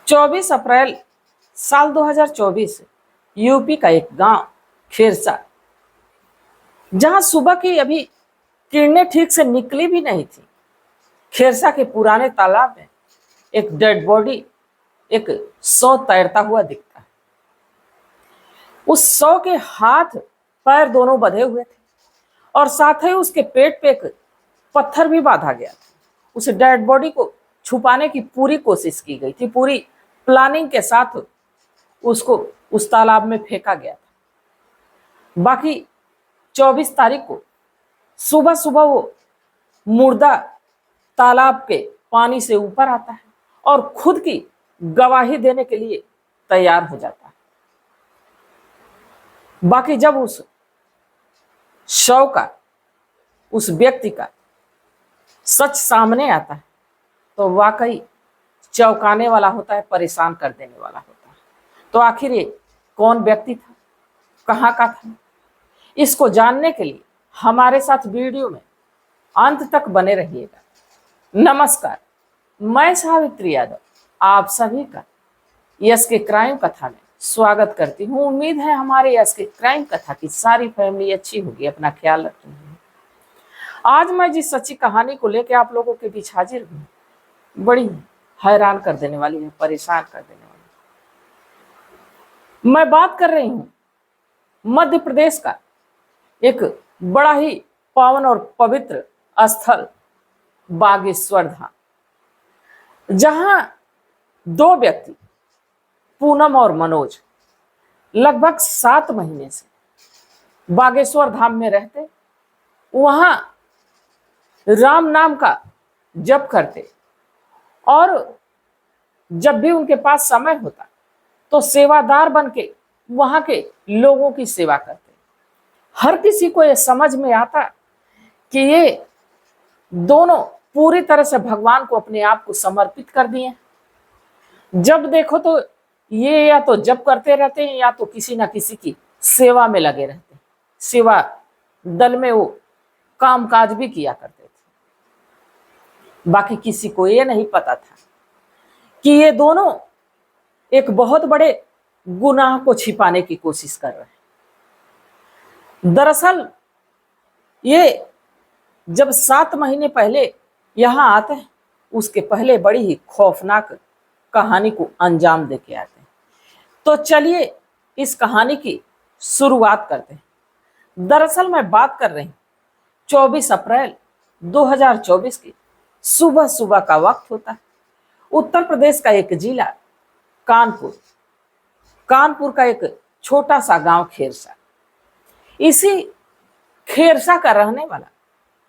24 अप्रैल साल 2024 यूपी का एक गांव खेरसा, जहां सुबह की अभी किरणें ठीक से निकली भी नहीं थी। खेरसा के पुराने तालाब में एक डेड बॉडी, एक शव तैरता हुआ दिखता है। उस शव के हाथ पैर दोनों बंधे हुए थे और साथ ही उसके पेट पे एक पत्थर भी बांधा गया था। उस डेड बॉडी को छुपाने की पूरी कोशिश की गई थी, पूरी प्लानिंग के साथ उसको उस तालाब में फेंका गया था। बाकी 24 तारीख को सुबह सुबह वो मुर्दा तालाब के पानी से ऊपर आता है और खुद की गवाही देने के लिए तैयार हो जाता है। बाकी जब उस शव का, उस व्यक्ति का सच सामने आता है तो वाकई चौंकाने वाला होता है, परेशान कर देने वाला होता है। तो आखिर ये कौन व्यक्ति था, कहाँ का था? इसको जानने के लिए हमारे साथ वीडियो में अंत तक बने रहिएगा। नमस्कार, मैं सावित्री यादव आप सभी का यस के क्राइम कथा में स्वागत करती हूँ। उम्मीद है हमारे यस के क्राइम कथा की सारी फैमिली अच्छी होगी, अपना ख्याल रखती हूँ। आज मैं जिस सच्ची कहानी को लेकर आप लोगों के बीच हाजिर हूँ, बड़ी हैरान कर देने वाली है, परेशान कर देने वाली है। मैं बात कर रही हूँ मध्य प्रदेश का एक बड़ा ही पावन और पवित्र स्थल बागेश्वर धाम, जहां दो व्यक्ति पूनम और मनोज लगभग 7 महीने से बागेश्वर धाम में रहते, वहां राम नाम का जप करते और जब भी उनके पास समय होता तो सेवादार बन के वहां के लोगों की सेवा करते। हर किसी को यह समझ में आता कि ये दोनों पूरी तरह से भगवान को अपने आप को समर्पित कर दिए। जब देखो तो ये या तो जप करते रहते हैं या तो किसी ना किसी की सेवा में लगे रहते हैं। सेवा दल में वो कामकाज भी किया करते थे। बाकी किसी को ये नहीं पता था कि ये दोनों एक बहुत बड़े गुनाह को छिपाने की कोशिश कर रहे हैं। दरअसल ये जब 7 महीने पहले यहाँ आते हैं, उसके पहले बड़ी ही खौफनाक कहानी को अंजाम देके आते हैं। तो चलिए इस कहानी की शुरुआत करते हैं। दरअसल मैं बात कर रही हूँ 24 अप्रैल 2024 की सुबह सुबह का वक्त होता है। उत्तर प्रदेश का एक जिला कानपुर का एक छोटा सा गांव खेरसा। इसी खेरसा का रहने वाला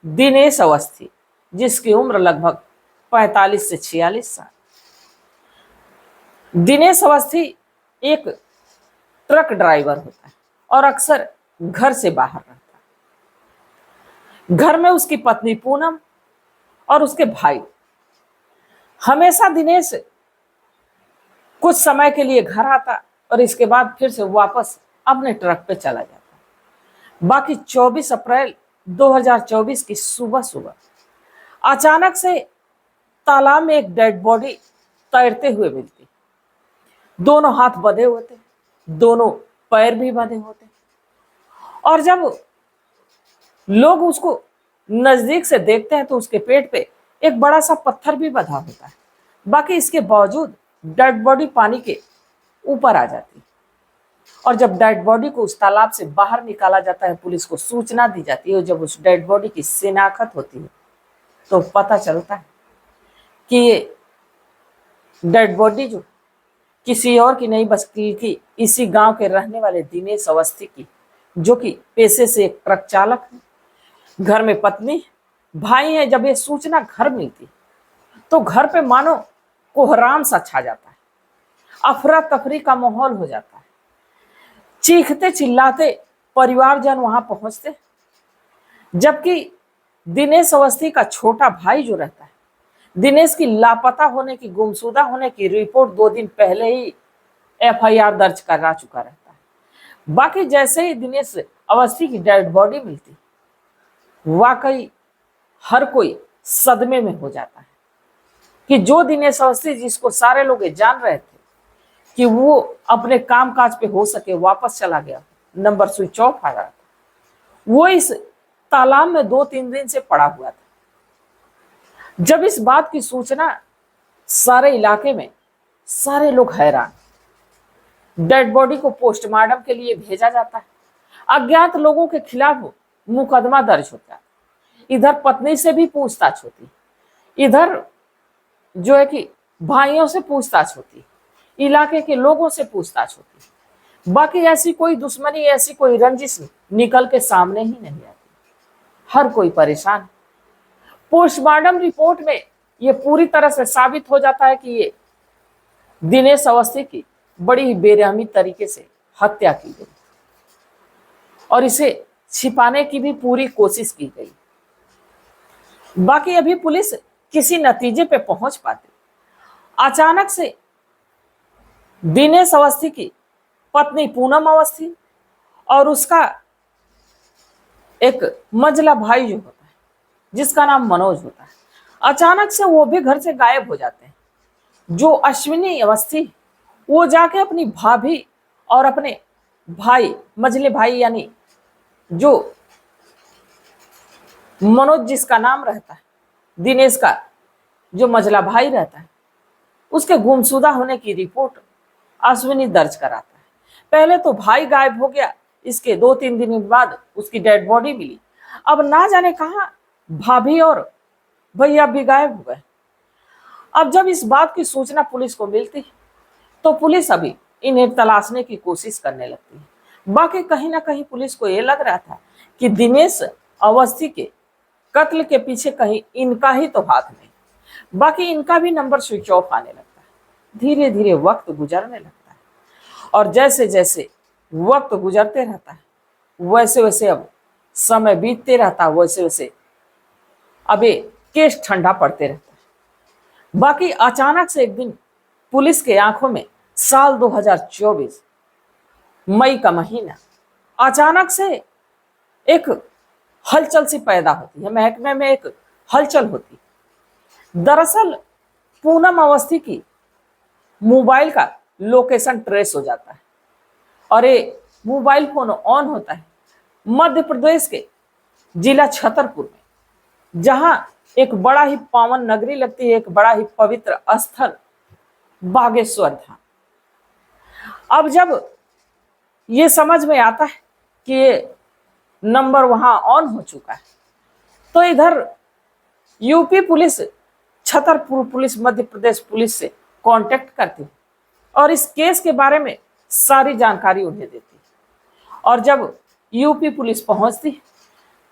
दिनेश अवस्थी, जिसकी उम्र लगभग 45 से 46 साल। दिनेश अवस्थी एक ट्रक ड्राइवर होता है और अक्सर घर से बाहर रहता है। घर में उसकी पत्नी पूनम और उसके भाई। हमेशा दिनेश कुछ समय के लिए घर आता और इसके बाद फिर से वापस अपने ट्रक पे चला जाता। बाकी 24 अप्रैल 2024 की सुबह सुबह अचानक से तालाब में एक डेड बॉडी तैरते हुए मिलती। दोनों हाथ बंधे हुए थे, दोनों पैर भी बंधे होते। और जब लोग उसको नजदीक से देखते हैं तो उसके पेट पे एक बड़ा सा पत्थर भी बंधा होता है। बाकी इसके बावजूद डेड बॉडी पानी के ऊपर आ जाती। और जब डेड बॉडी को उस तालाब से बाहर निकाला जाता है, पुलिस को सूचना दी जाती है। जब उस डेड बॉडी की शिनाख्त होती है तो पता चलता है कि ये डेड बॉडी जो किसी और की नहीं बल्कि इसी गांव के रहने वाले दिनेश अवस्थी की, जो कि पेशे से एक ट्रक चालक है, घर में पत्नी भाई है। जब ये सूचना घर मिलती तो घर पे मानो कोहराम सा छा जाता है, अफरा तफरी का माहौल हो जाता है। चीखते चिल्लाते परिवारजन वहां पहुंचते, जबकि दिनेश अवस्थी का छोटा भाई जो रहता है, दिनेश की लापता होने की, गुमशुदा होने की रिपोर्ट 2 दिन पहले ही FIR दर्ज करा चुका रहता है। बाकी जैसे ही दिनेश अवस्थी की डेड बॉडी मिलती, वाकई हर कोई सदमे में हो जाता है। कि जो दिनेश अवस्थी जिसको सारे लोग ये जान रहे थे कि वो अपने काम काज पे हो सके वापस चला गया, नंबर स्विच ऑफ आ रहा था, वो इस तालाब में 2-3 दिन से पड़ा हुआ था। जब इस बात की सूचना सारे इलाके में, सारे लोग हैरान। डेड बॉडी को पोस्टमार्टम के लिए भेजा जाता है, अज्ञात लोगों के खिलाफ मुकदमा दर्ज होता है, इधर पत्नी से भी पूछताछ होती, इधर जो है कि भाइयों से पूछताछ होती, इलाके के लोगों से पूछताछ होती। बाकी ऐसी कोई दुश्मनी, ऐसी कोई रंजिश निकल के सामने ही नहीं आती। हर कोई परेशान। पोस्टमार्टम रिपोर्ट में यह पूरी तरह से साबित हो जाता है कि ये दिनेश अवस्थी की बड़ी ही बेरहमी तरीके से हत्या की गई और इसे छिपाने की भी पूरी कोशिश की गई। बाकी अभी पुलिस किसी नतीजे पे पहुंच पाती, अचानक से दिनेश अवस्थी की पत्नी पूनम अवस्थी और उसका एक मंझला भाई जो होता है जिसका नाम मनोज होता है, अचानक से वो भी घर से गायब हो जाते हैं। जो अश्विनी अवस्थी वो जाके अपनी भाभी और अपने भाई, मंझले भाई यानी जो मनोज जिसका नाम रहता है, दिनेश का जो मंझला भाई रहता है, उसके गुमशुदा होने की रिपोर्ट अश्विनी दर्ज कराता है। पहले तो भाई गायब हो गया, इसके 2-3 दिन बाद उसकी डेड बॉडी मिली। अब ना जाने कहां भाभी और भैया भी गायब हो गए। अब जब इस बात की सूचना पुलिस को मिलती तो पुलिस अभी इन्हें तलाशने की कोशिश करने लगती है। बाकी कहीं ना कहीं पुलिस को यह लग रहा था कि दिनेश अवस्थी के कत्ल के पीछे कहीं इनका ही तो हाथ नहीं। बाकी इनका भी नंबर स्विच ऑफ आने लगता है। धीरे धीरे वक्त गुजरने लगता है और जैसे जैसे वक्त गुजरते रहता है वैसे वैसे अब समय बीतते रहता है, वैसे वैसे अब ये केस ठंडा पड़ते रहता है। बाकी अचानक से एक दिन पुलिस के आंखों में साल 2024 मई का महीना, अचानक से एक हलचल सी पैदा होती है, महकमे में एक हलचल होती। दरअसल पूनम अवस्थी की मोबाइल का लोकेशन ट्रेस हो जाता है और ये मोबाइल फोन ऑन होता है मध्य प्रदेश के जिला छतरपुर में, जहां एक बड़ा ही पावन नगरी लगती है, एक बड़ा ही पवित्र स्थल बागेश्वर धाम। अब जब ये समझ में आता है कि ये नंबर वहां ऑन हो चुका है तो इधर UP police, Chhatarpur police, Madhya Pradesh police से कांटेक्ट करती है और इस केस के बारे में सारी जानकारी उन्हें देती है। और जब यूपी पुलिस पहुंचती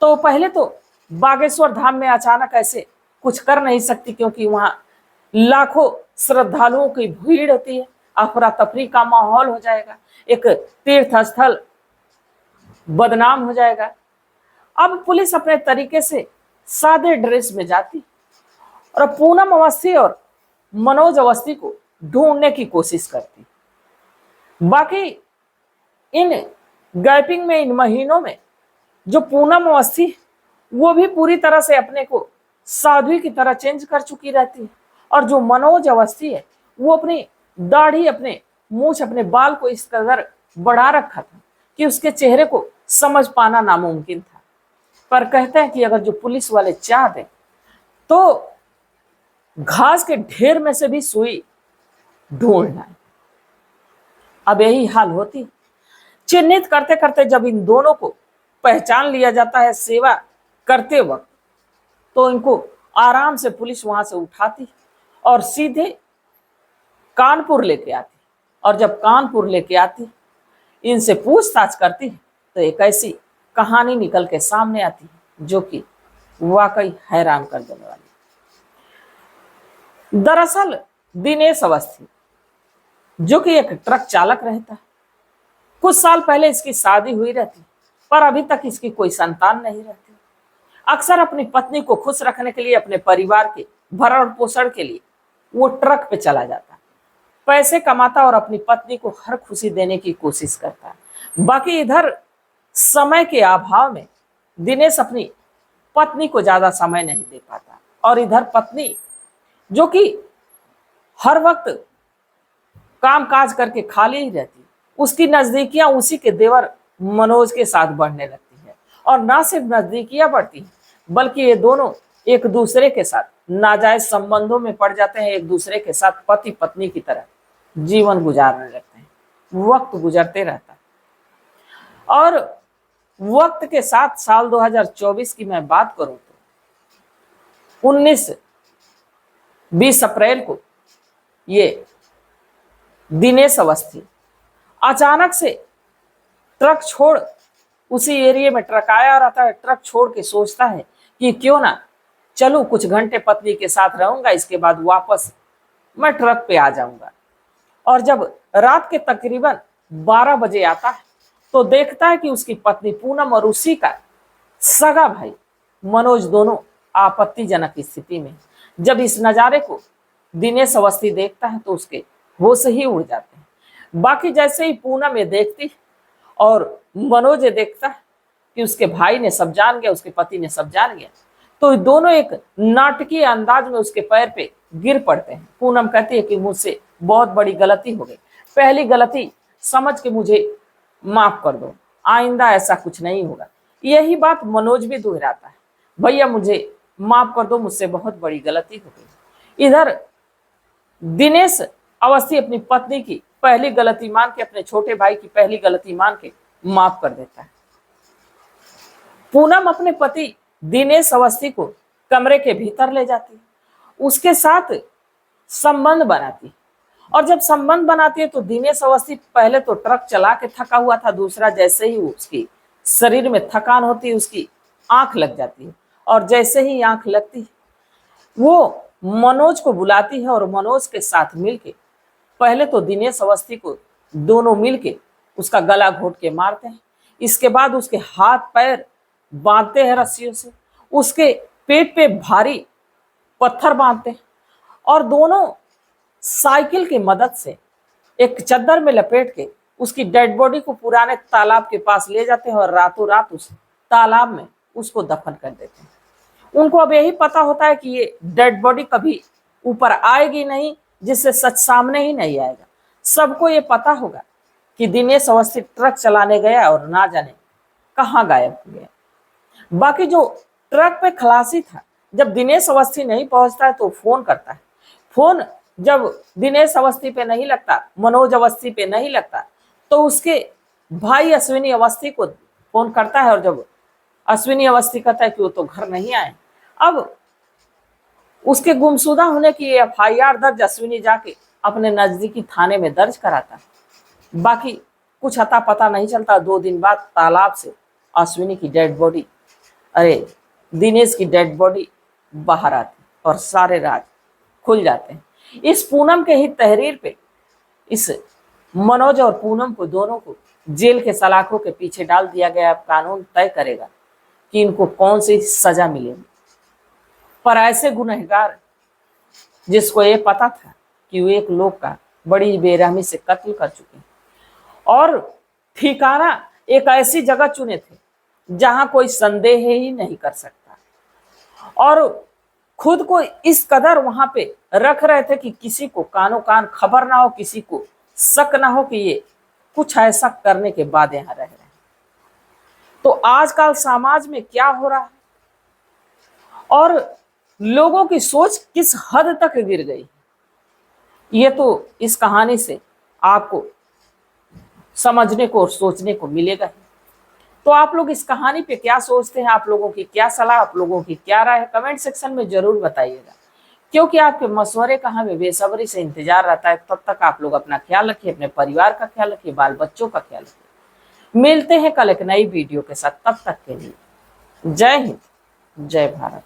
तो पहले तो बागेश्वर धाम में अचानक ऐसे कुछ कर नहीं सकती क्योंकि वहां लाखों श्रद्धालुओं की भीड़ होती है, अफरा तफरी का माहौल हो जाएगा, एक तीर्थ स्थल बदनाम हो जाएगा। अब पुलिस अपने तरीके से सादे ड्रेस में जाती और पूनम अवस्थी और मनोज अवस्थी को ढूंढने की कोशिश करती। बाकी इन गैपिंग में, इन महीनों में जो पूनम अवस्थी वो भी पूरी तरह से अपने को साध्वी की तरह चेंज कर चुकी रहती है और जो मनोज अवस्थी है वो अपनी दाढ़ी, अपने मूछ, अपने बाल को इस कदर बढ़ा रखा था कि उसके चेहरे को समझ पाना नामुमकिन था। पर कहते हैं कि अगर जो पुलिस वाले चाह दें तो घास के ढेर में से भी सुई ढूंढना है। अब यही हाल होती। चिन्हित करते करते जब इन दोनों को पहचान लिया जाता है सेवा करते वक्त, तो इनको आराम से पुलिस वहां से उठाती और सीधे कानपुर लेके आती। और जब कानपुर लेके आती, इनसे पूछताछ करती है तो एक ऐसी कहानी निकल के सामने आती है जो कि वाकई हैरान कर देने वाली। दरअसल दिनेश अवस्थी जो कि एक ट्रक चालक रहता है, कुछ साल पहले इसकी शादी हुई रहती पर अभी तक इसकी कोई संतान नहीं रहती। अक्सर अपनी पत्नी को खुश रखने के लिए, अपने परिवार के भरण पोषण के लिए वो ट्रक पे चला जाता है, पैसे कमाता और अपनी पत्नी को हर खुशी देने की कोशिश करता है। बाकी इधर समय के अभाव में दिनेश अपनी पत्नी को ज्यादा समय नहीं दे पाता और इधर पत्नी जो कि हर वक्त काम काज करके खाली ही रहती। उसकी नजदीकियां उसी के देवर मनोज के साथ बढ़ने लगती है, और ना सिर्फ नजदीकियां बढ़ती हैं, बल्कि ये दोनों एक दूसरे के साथ नाजायज संबंधों में पड़ जाते हैं। एक दूसरे के साथ पति पत्नी की तरह जीवन गुजारने लगते हैं। वक्त गुजरते रहता है, और वक्त के साथ साल 2024 की मैं बात करूं तो 20 अप्रैल को ये दिनेश अवस्थी अचानक से ट्रक छोड़, उसी एरिया में ट्रक आया रहता है, ट्रक छोड़ के सोचता है कि क्यों ना चलूं कुछ घंटे पत्नी के साथ रहूंगा, इसके बाद वापस मैं ट्रक पे आ जाऊंगा। और जब रात के तकरीबन 12 बजे आता है तो देखता है कि उसकी पत्नी पूनम और उसी का सगा भाई मनोज दोनों आपत्तिजनक स्थिति में। जब इस नजारे को दिनेश अवस्थी देखता है तो उसके होश ही उड़ जाते हैं। बाकी जैसे ही पूनम ये देखती और मनोज ये देखता है कि उसके भाई ने सब जान गया, उसके पति ने सब जान गया, तो दोनों एक नाटकीय अंदाज में उसके पैर पे गिर पड़ते हैं। पूनम कहती है कि मुझसे बहुत बड़ी गलती हो गई, पहली गलती समझ के मुझे माफ कर दो, आइंदा ऐसा कुछ नहीं होगा। यही बात मनोज भी दोहराता है, भैया मुझे माफ कर दो, मुझसे बहुत बड़ी गलती हो गई। इधर दिनेश अवस्थी अपनी पत्नी की पहली गलती मान के, अपने छोटे भाई की पहली गलती मान के माफ कर देता है। पूनम अपने पति दिनेश अवस्थी को कमरे के भीतर ले जाती, उसके साथ संबंध बनाती, और जब संबंध बनाती है तो दिनेश अवस्थी पहले तो ट्रक चला के थका हुआ था, दूसरा जैसे ही उसकी शरीर में थकान होती है उसकी आंख लग जाती है, और जैसे ही आंख लगती है वो मनोज को बुलाती है, और मनोज के साथ मिलके पहले तो दिनेश अवस्थी को दोनों मिलके उसका गला घोट के मारते हैं। इसके बाद उसके हाथ पैर बांधते हैं रस्सियों से, उसके पेट पे भारी पत्थर बांधते हैं, और दोनों साइकिल की मदद से एक चद्दर में लपेट के उसकी डेड बॉडी को पुराने तालाब के पास ले जाते हैं, और रातों रात उस तालाब में उसको दफन कर देते हैं। उनको अब यही पता होता है कि ये डेड बॉडी कभी ऊपर आएगी नहीं, जिससे सच सामने ही नहीं आएगा। सबको ये पता होगा कि दिनेश अवस्थी ट्रक चलाने गया और ना जाने कहाँ गायब हो गया। बाकी जो ट्रक पे खलासी था, जब दिनेश अवस्थी नहीं पहुंचता है तो फोन करता है। फोन जब दिनेश अवस्थी पे नहीं लगता, मनोज अवस्थी पे नहीं लगता, तो उसके भाई अश्विनी अवस्थी को फोन करता है, और जब अश्विनी अवस्थी कहता है कि वो तो घर नहीं आए, अब उसके गुमशुदा होने की FIR दर्ज अश्विनी जाके अपने नजदीकी थाने में दर्ज कराता है। बाकी कुछ अता पता नहीं चलता। 2 दिन बाद तालाब से अश्विनी की डेड बॉडी, अरे दिनेश की डेड बॉडी बाहर आती, और सारे राज खुल जाते हैं। इस पूनम के ही तहरीर पे इस मनोज और पूनम को दोनों को जेल के सलाखों के पीछे डाल दिया गया। अब कानून तय करेगा कि इनको कौन सी सजा मिलेगी। पर ऐसे गुनहगार जिसको ये पता था कि वो एक लोग का बड़ी बेरहमी से कत्ल कर चुके हैं, और ठिकाना एक ऐसी जगह चुने थे जहां कोई संदेह ही नहीं कर सकता, और खुद को इस कदर वहां पे रख रहे थे कि किसी को कानो कान खबर ना हो, किसी को शक ना हो कि ये कुछ ऐसा करने के बाद यहां रह रहे हैं। तो आजकल समाज में क्या हो रहा है और लोगों की सोच किस हद तक गिर गई, ये तो इस कहानी से आपको समझने को और सोचने को मिलेगा ही। तो आप लोग इस कहानी पे क्या सोचते हैं, आप लोगों की क्या सलाह, आप लोगों की क्या राय है, कमेंट सेक्शन में जरूर बताइएगा, क्योंकि आपके मशवरे का हमें बेसब्री से इंतजार रहता है। तब तक आप लोग अपना ख्याल रखिए, अपने परिवार का ख्याल रखिए, बाल बच्चों का ख्याल रखिए। मिलते हैं कल एक नई वीडियो के साथ, तब तक के लिए जय हिंद, जय भारत।